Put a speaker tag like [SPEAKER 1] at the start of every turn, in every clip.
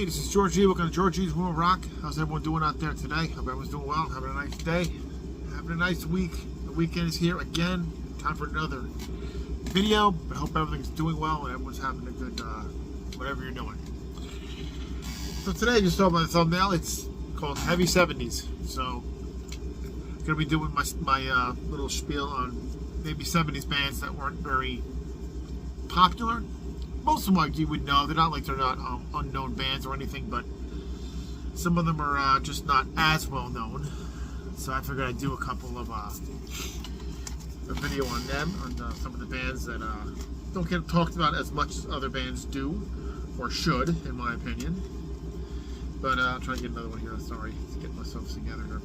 [SPEAKER 1] Hey, this is George E. Welcome to George E's World Rock. How's everyone doing out there today? Hope everyone's doing well, having a nice day, having a nice week. The weekend is here again. Time for another video. I hope everything's doing well and everyone's having a good, whatever you're doing. So today, just saw by the thumbnail, it's called Heavy 70's. So, I'm going to be doing my little spiel on maybe 70's bands that weren't very popular. Most of them you would know. They're not unknown bands or anything, but some of them are just not as well known. So I figured I'd do a couple of a video on them, on some of the bands that don't get talked about as much as other bands do, or should, in my opinion. But I'll try to get another one here. Sorry, to get myself together here.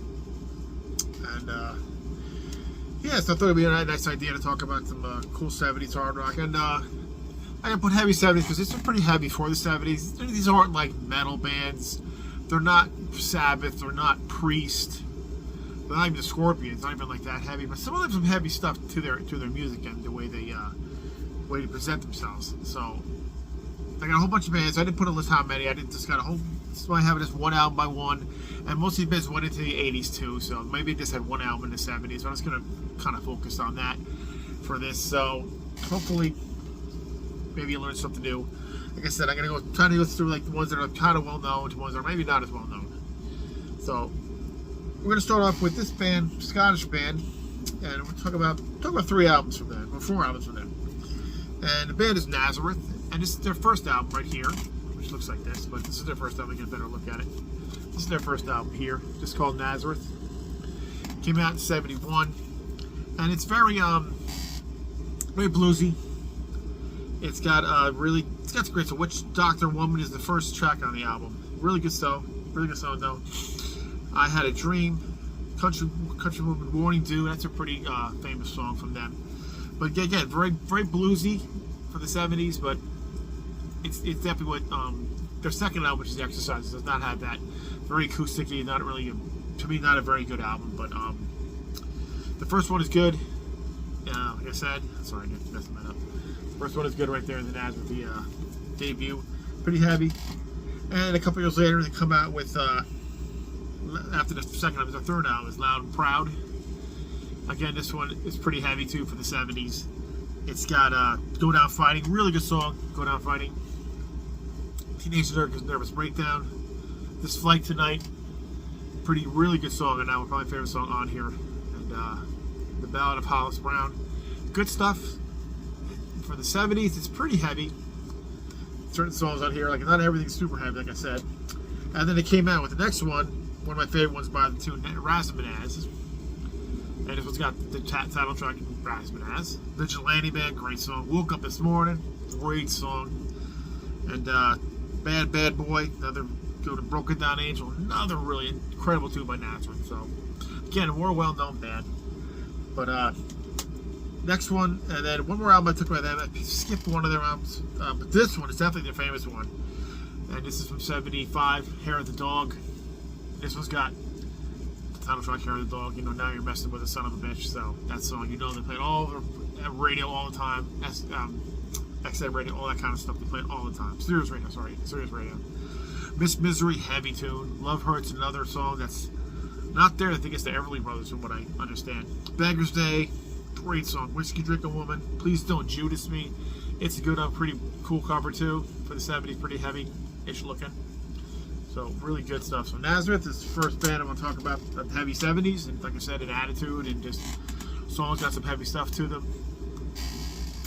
[SPEAKER 1] And yeah, so I thought it'd be a nice idea to talk about some cool 70's hard rock. And I put heavy 70's because it's pretty heavy for the 70's. These aren't like metal bands. They're not Sabbath. They're not Priest. They're not even the Scorpions. Not even like that heavy. But some of them have some heavy stuff to their music and the way they present themselves. So I got a whole bunch of bands. I didn't put a list how many. I just got a whole. So I have this one album by one, and most of these bands went into the 80's too. So maybe just had one album in the 70's. So I'm just gonna kind of focus on that for this. So hopefully, maybe you learn something new. Like I said, I'm gonna try to go through like the ones that are kind of well known to ones that are maybe not as well known. So we're gonna start off with this band, Scottish band, and we're talk about 3 albums from them, or 4 albums from them. And the band is Nazareth, and this is their first album right here, which looks like this, but this is their first album. Get a better look at it. This is their first album here, just called Nazareth. Came out in '71, and it's very very bluesy. It's got some great song. Witch Doctor Woman is the first track on the album. Really good song. Really good song though. I Had a Dream. Country Woman Morning Dew. That's a pretty famous song from them. But again, very very bluesy for the 70's. But it's definitely what their second album, which is Exercises, does not have that. Very acousticy. Not really, to me, not a very good album. But the first one is good. Like I said, sorry, I'm messing that up. First one is good right there in the Nazareth, the debut. Pretty heavy. And a couple years later, they come out with, after the second album, their third album is Loud and Proud. Again, this one is pretty heavy too for the 70's. It's got Go Down Fighting, really good song, Go Down Fighting. Teenage Nervous Breakdown. This Flight Tonight, really good song, and now probably my favorite song on here. And The Ballad of Hollis Brown. Good stuff. For the 70's, it's pretty heavy. Certain songs on here, like not everything's super heavy, like I said. And then they came out with the next one of my favorite ones by the two, Razzmanazz. And this one's got the title track, Razzmanazz. Vigilante Band, great song. Woke Up This Morning, great song. And Bad Bad Boy, another good. Broken Down Angel, another really incredible tune by Nazareth. So again, a more well-known band. But next one, and then one more album I took by them. I skipped one of their albums, but this one is definitely their famous one. And this is from '75, Hair of the Dog. This one's got the title track, Hair of the Dog. You know, Now You're Messing with a Son of a Bitch. So that song, you know, they played all over radio all the time. XM radio, all that kind of stuff. They played all the time. Sirius radio. Miss Misery, heavy tune. Love Hurts, another song that's not there. I think it's the Everly Brothers, from what I understand. Beggar's Day. Great song. Whiskey Drinking Woman. Please Don't Judas Me. It's a good, pretty cool cover too for the 70's. Pretty heavy-ish looking. So really good stuff. So Nazareth is the first band I'm going to talk about the heavy 70's, and like I said, an attitude and just songs got some heavy stuff to them.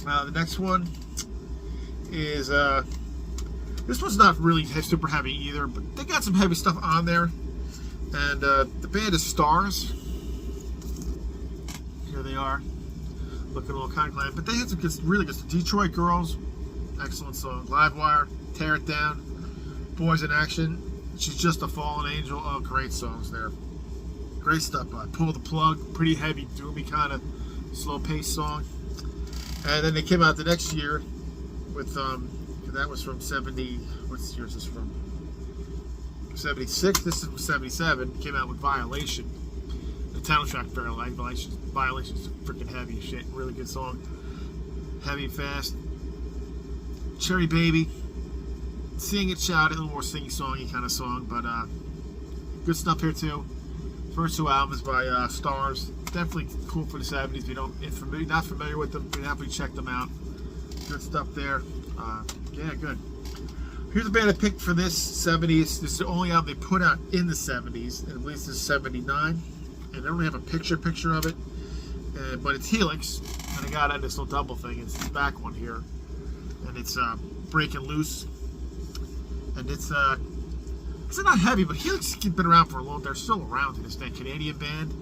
[SPEAKER 1] The next one is this one's not really super heavy either, but they got some heavy stuff on there. And the band is Starz. Here they are. Looking a little kind of glam, but they had some really good stuff. Detroit Girls, excellent song. Livewire, Tear It Down, Boys in Action, She's Just a Fallen Angel. Oh, great songs there. Great stuff. Pull the Plug, pretty heavy, doomy kind of slow-paced song. And then they came out the next year with that was from 70. What year is this from? 76. This is from 77. Came out with Violation. The title track, very light. Violation's freaking heavy as shit. Really good song. Heavy, fast. Cherry Baby. sing it, shout it, a little more sing-songy kind of song, but good stuff here too. First two albums by Starz, definitely cool for the 70s. If you're not familiar with them, you can definitely check them out. Good stuff there. Yeah, good. Here's a band I picked for this 70s. This is the only album they put out in the 70s, and at least it's 79. And I don't really have a picture of it, but it's Helix, and I got it in this little double thing. It's the back one here, and it's Breaking Loose, and it's not heavy, but Helix has been around for a long. They're still around to this day. Canadian band,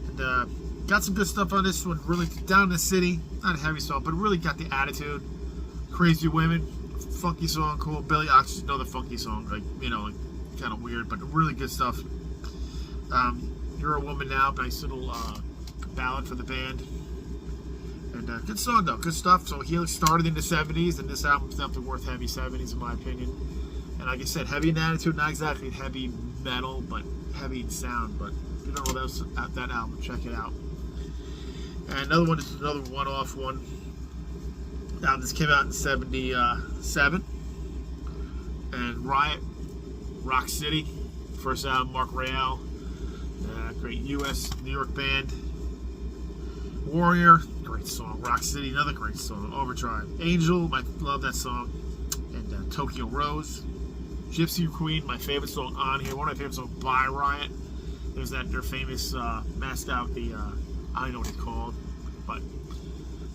[SPEAKER 1] and got some good stuff on this one. Really down in the city, not a heavy song, but really got the attitude. Crazy Women, funky song, cool. Billy Ox, another funky song, like kind of weird, but really good stuff. You're a Woman Now, nice little ballad for the band. And good song though, good stuff. So Helix started in the 70s, and this album's definitely worth heavy 70s in my opinion. And like I said, heavy in attitude, not exactly heavy metal, but heavy in sound. But if you don't know that album, check it out. And another one is another one-off one. This came out in 77. And Riot, Rock City, first album, Mark Rael. Great U.S. New York band. Warrior, great song. Rock City, another great song. Overdrive. Angel, I love that song. And Tokyo Rose. Gypsy Queen, my favorite song on here. One of my favorite songs by Riot. There's their famous masked out, I don't know what it's called. But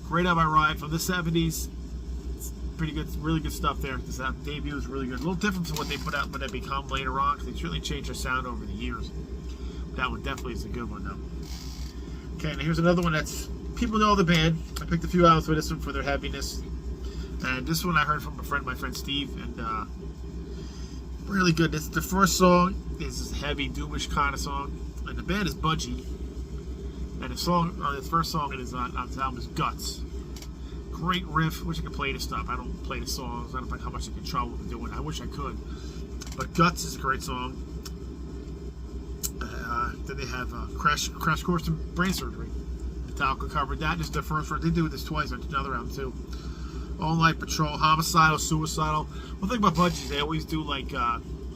[SPEAKER 1] great album by Riot from the 70s. It's pretty good, really good stuff there. This debut is really good. A little different from what they put out, what they become later on, because they certainly changed their sound over the years. That one definitely is a good one, though. Okay, and here's another one that's people know the band. I picked a few albums for this one for their heaviness, and this one I heard from my friend Steve, and really good. It's the first song is this heavy doomish kind of song, and the band is Budgie, and the first song on this album is Guts. Great riff. Wish I could play this stuff. I don't play the songs. I don't know how much I can trouble with doing. I wish I could, but Guts is a great song. Then they have Crash Course in Brain Surgery. Metallica covered that. This is their first one. They do this twice on another album too. All Night Patrol, Homicidal, Suicidal. One thing about Budgie, they always do like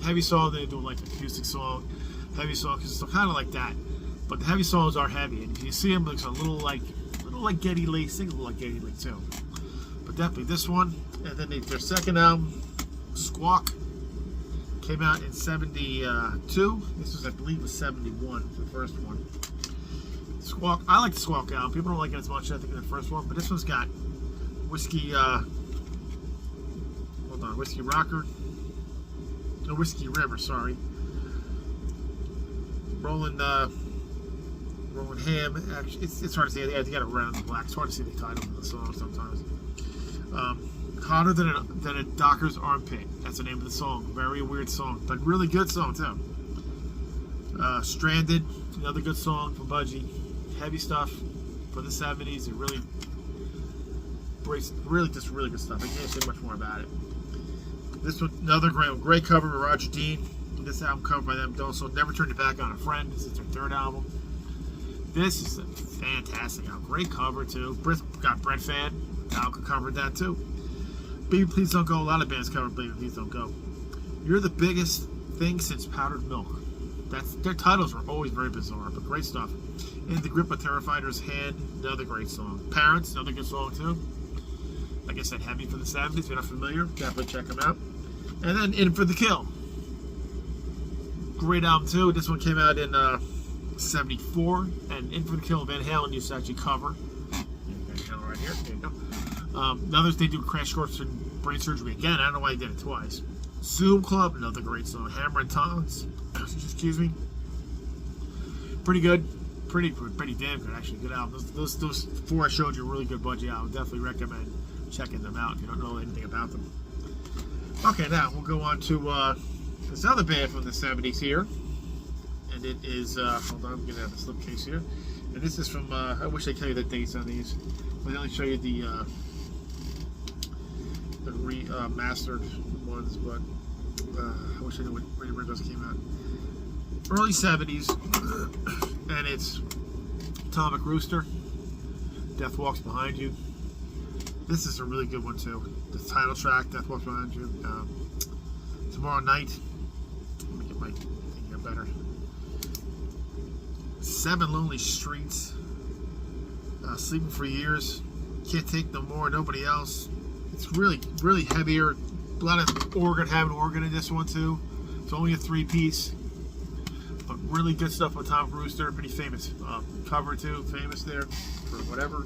[SPEAKER 1] heavy song. They do like an acoustic song, heavy song, because it's kind of like that. But the heavy songs are heavy, and if you see them, it's a little like Geddy Lee, sing a little like Geddy Lee too. But definitely this one, and then their second album, Squawk. Came out in 72. This was, I believe, was 71, the first one. Squawk. I like the Squawk album. People don't like it as much, I think, as the first one. But this one's got Whiskey. Whiskey Rocker. No, Whiskey River. Sorry. Rolling Ham. Actually, it's hard to say. They got it around the black. It's hard to see the title of the song sometimes. Hotter than a Docker's Armpit. That's the name of the song. Very weird song, but really good song too. Stranded, another good song from Budgie. Heavy stuff for the 70s. It really good stuff. I can't say much more about it. This one, another great cover by Roger Dean. This album covered by them also. Never Turned Your Back on a Friend. This is their third album. This is a fantastic album. Great cover too. Got Brett Fan. Metallica covered that too. Baby Please Don't Go. A lot of bands cover Baby Please Don't Go. You're the Biggest Thing Since Powdered Milk. Their titles are always very bizarre, but great stuff. In the Grip of Terrifier's Hand, another great song. Parents, another good song too. Like I said, heavy for the 70s. If you're not familiar, definitely check them out. And then In For the Kill. Great album too. This one came out in 74, and In For the Kill, Van Halen used to actually cover. Van Halen right here. There you go. Others, they do Crash Course and Brain Surgery again. I don't know why they did it twice. Zoom Club, another great song. Hammer and Tongs, excuse me. Pretty good. Pretty damn good, actually. Good album. Those four I showed you are really good Budgie album. Definitely recommend checking them out if you don't know anything about them. Okay, now we'll go on to this other band from the 70s here. And it is, hold on, I'm going to have the slipcase here. And this is from, I wish I could tell you the dates on these. But I'll only show you the remastered ones, but I wish I knew when those came out. Early 70s, and it's Atomic Rooster, Death Walks Behind You. This is a really good one too. the title track, Death Walks Behind You. Tomorrow Night. Let me get my thing here better. 7 Lonely Streets. Sleeping for Years. Can't Take No More, Nobody Else. It's really, really heavier. A lot of organ in this one too. It's only a 3-piece. But really good stuff with Tom Rooster. Pretty famous cover too. Famous there for whatever.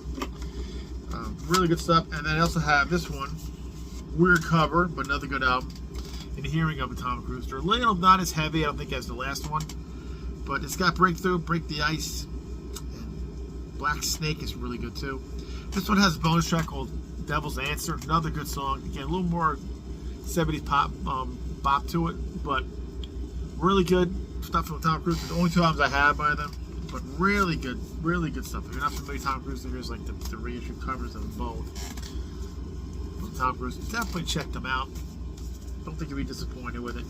[SPEAKER 1] Really good stuff. And then I also have this one. Weird cover, but another good album. In Hearing of a Tom Rooster. A little not as heavy, I don't think, as the last one. But it's got Breakthrough, Break the Ice. And Black Snake is really good too. This one has a bonus track called Devil's Answer. Another good song. Again, a little more 70s pop bop to it. But really good stuff from Tom Cruise. The only 2 albums I have by them. But really good stuff. If you're not familiar with Tom Cruise, here's like the reissue covers of both. From Tom Cruise. Definitely check them out. Don't think you'll be disappointed with it.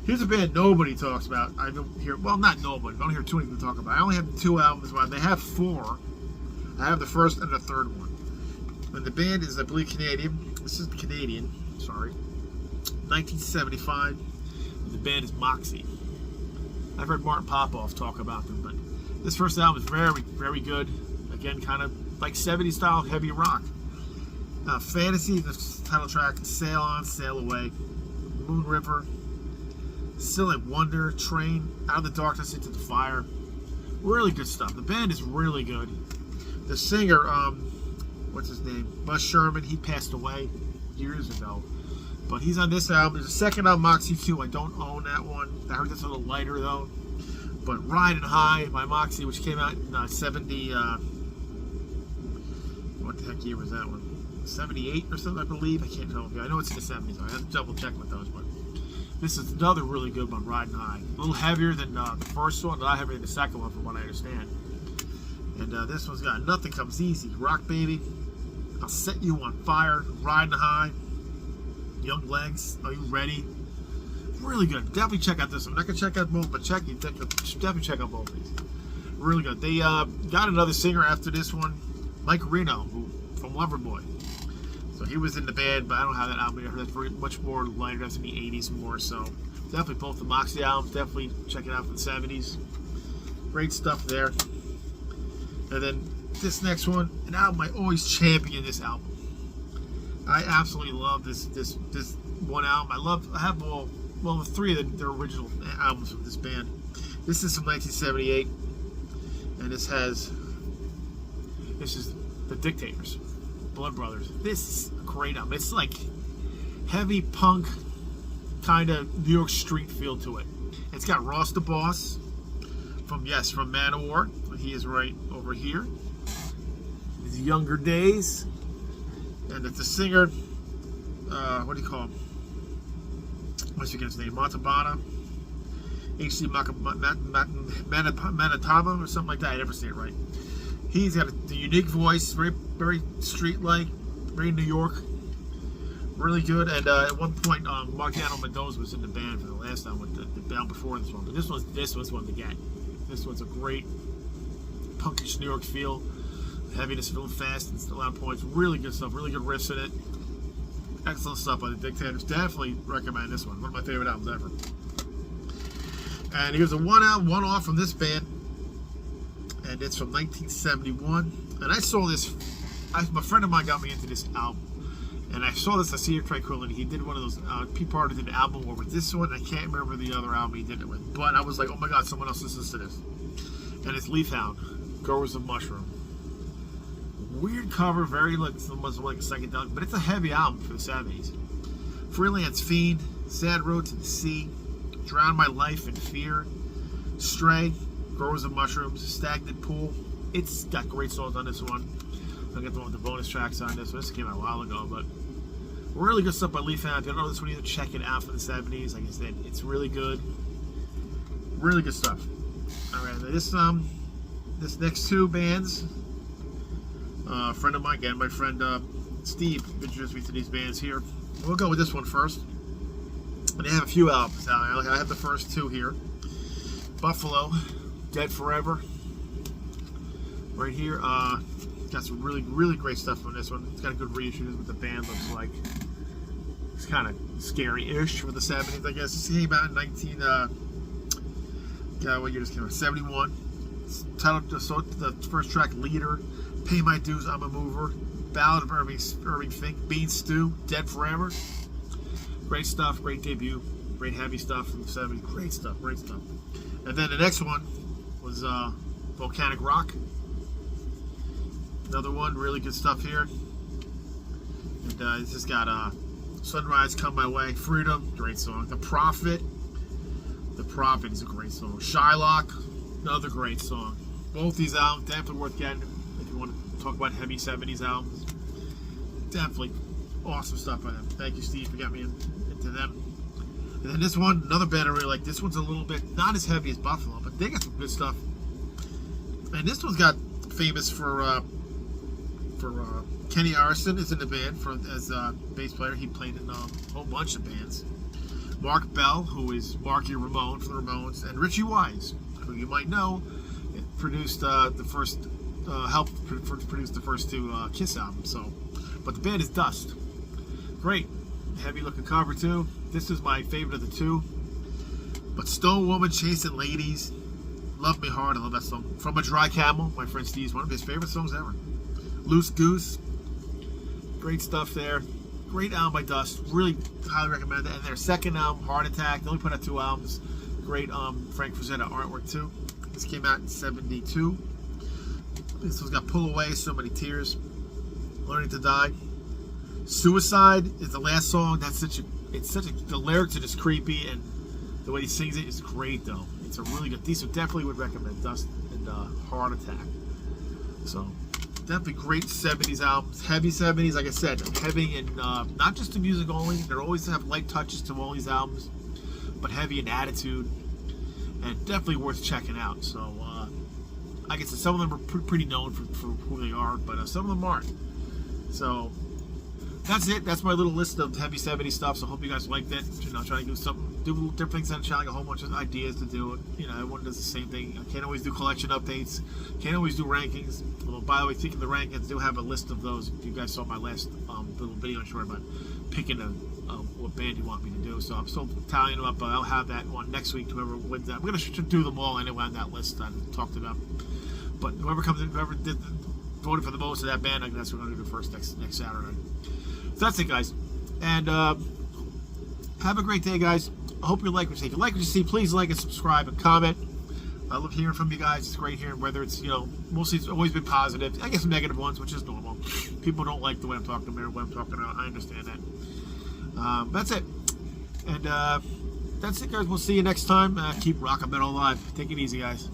[SPEAKER 1] Here's a band nobody talks about. I don't hear, well, not nobody. I don't hear too many people talk about. I only have 2 albums. But they have 4. I have the first and the third one. And the band is, I believe, Canadian. This is Canadian. Sorry. 1975. And the band is Moxy. I've heard Martin Popoff talk about them, but this first album is very, very good. Again, kind of like 70s style heavy rock. Fantasy, the title track, Sail On, Sail Away, Moon River, Still at Wonder, Train, Out of the Darkness Into the Fire. Really good stuff. The band is really good. The singer, what's his name? Buzz Sherman, he passed away years ago. But he's on this album. There's a second album, Moxy 2. I don't own that one. I heard that's a little lighter though. But Riding High by Moxy, which came out in 70, what the heck year was that one? 78 or something, I believe. I can't tell you. I know it's in the 70s. I have to double check with those, but this is another really good one, Riding High. A little heavier than the first one, a lot heavier than the second one, from what I understand. And this one's got Nothing Comes Easy, Rock Baby, I'll Set You on Fire, Riding High, Young Legs, Are You Ready? Really good. Definitely check out this one. I'm not gonna check out both, but definitely check out both of these. Really good. They got another singer after this one, Mike Reno, from Loverboy. So he was in the band, but I don't have that album. I heard that's very much more lighter. That's in the 80s more. So definitely both the Moxy albums. Definitely check it out from the 70s. Great stuff there. And then this next one, an album I always champion. This album, I absolutely love this one album. I have all, well, the 3 of their original albums from this band. This is from 1978, and this is the Dictators, Blood Brothers. This is a great album. It's like heavy punk kind of New York street feel to it. It's got Ross the Boss from Manowar. He is right over here. His Younger Days, and it's the singer. What do you call him? What's his name? Montalbano, H.C. Manitaba or something like that. I never say it right. He's got the unique voice, very, very street-like, very New York. Really good. And at one point, Marciano Mendoza was in the band for the last time with the band before this one. But this one's one to get. This one's a great punkish New York feel. Heaviness, a little fast, and a lot of points. Really good stuff. Really good riffs in it. Excellent stuff by the Dictators. Definitely recommend this one. One of my favorite albums ever. And here's a one-off from this band. And it's from 1971. And I saw this. My friend of mine got me into this album. And I saw this. I see it Tranquility. He did one of those. P. Party did an album with this one. I can't remember the other album he did it with. But I was like, oh my God, someone else listens to this. And it's Hound, Growers of Mushroom. Weird cover, very like almost like a psychedelic, but it's a heavy album for the 70s. Freelance Fiend, Sad Road to the Sea, Drown My Life in Fear, Stray, Growers of Mushrooms, Stagnant Pool. It's got great songs on this one. I'll get the one with the bonus tracks on this one. This came out a while ago, but really good stuff by Hound. If you don't know this one either, check it out from the 70s. Like I said, it's really good. Really good stuff. Alright, this next 2 bands, a friend of mine, again, my friend Steve introduced me to these bands here. We'll go with this one first. And they have a few albums. I have the first 2 here. Buffalo, Dead Forever. Right here. got some really, really great stuff on this one. It's got a good reissue with the band. Looks like it's kind of scary-ish for the 70s, I guess. This came out in what year this came out? 71. It's titled the first track, Leader, Pay My Dues, I'm a Mover, Ballad of Irving Fink, Bean Stew, Dead Forever. Great stuff, great debut, great heavy stuff from the 70s. Great stuff, great stuff. And then the next one was Volcanic Rock. Another one, really good stuff here. And it's just got Sunrise, Come My Way, Freedom, great song. The Prophet is a great song. Shylock, another great song. Both these albums, definitely worth getting if you want to talk about heavy 70s albums. Definitely awesome stuff by them. Thank you, Steve, for getting me into them. And then this one, another band I really like. This one's a little bit, not as heavy as Buffalo, but they got some good stuff. And this one's got famous for Kenny Arison is in the band as a bass player. He played in a whole bunch of bands. Mark Bell, who is Marky Ramone from the Ramones, and Richie Wise, who you might know, produced helped produce the first two Kiss albums. So, but the band is Dust. Great, heavy looking cover too. This is my favorite of the two. But Stone Woman Chasing Ladies, Love Me Hard, I love that song. From a Dry Camel, my friend Steve's one of his favorite songs ever. Loose Goose, great stuff there. Great album by Dust, really highly recommend it. And their second album, Heart Attack, they only put out 2 albums. Great Frank Frazetta artwork too. This came out in 72. This one's got Pull Away, So Many Tears, Learning to Die. Suicide is the last song. The lyrics are just creepy, and the way he sings it is great though. It's a really good. These definitely would recommend Dust and Heart Attack. So definitely great 70s albums, heavy 70s. Like I said, heavy in not just the music only. They always have light touches to all these albums, but heavy in attitude, and definitely worth checking out. So I guess some of them are pretty known for who they are, but some of them aren't. So that's it. That's my little list of heavy 70s stuff. So I hope you guys liked it. You know, trying to do different things on the channel, like a whole bunch of ideas to do. You know, everyone does the same thing. I can't always do collection updates. Can't always do rankings. Well, by the way, speaking of the rankings, I do have a list of those. You guys saw my last little video short about picking what band you want me to do. So I'm still tallying them up. But I'll have that one next week. Whoever wins that, I'm gonna do them all anyway on that list I talked about. But whoever voted for the most of that band, I guess that's what we're gonna do first next Saturday. So that's it, guys. And have a great day, guys. I hope you like what you see. If you like what you see, please like and subscribe and comment. I love hearing from you guys. It's great hearing whether it's, mostly it's always been positive. I guess some negative ones, which is normal. People don't like the way I'm talking about or what I'm talking about. I understand that. That's it. And that's it, guys. We'll see you next time. Keep rockin' metal alive. Take it easy, guys.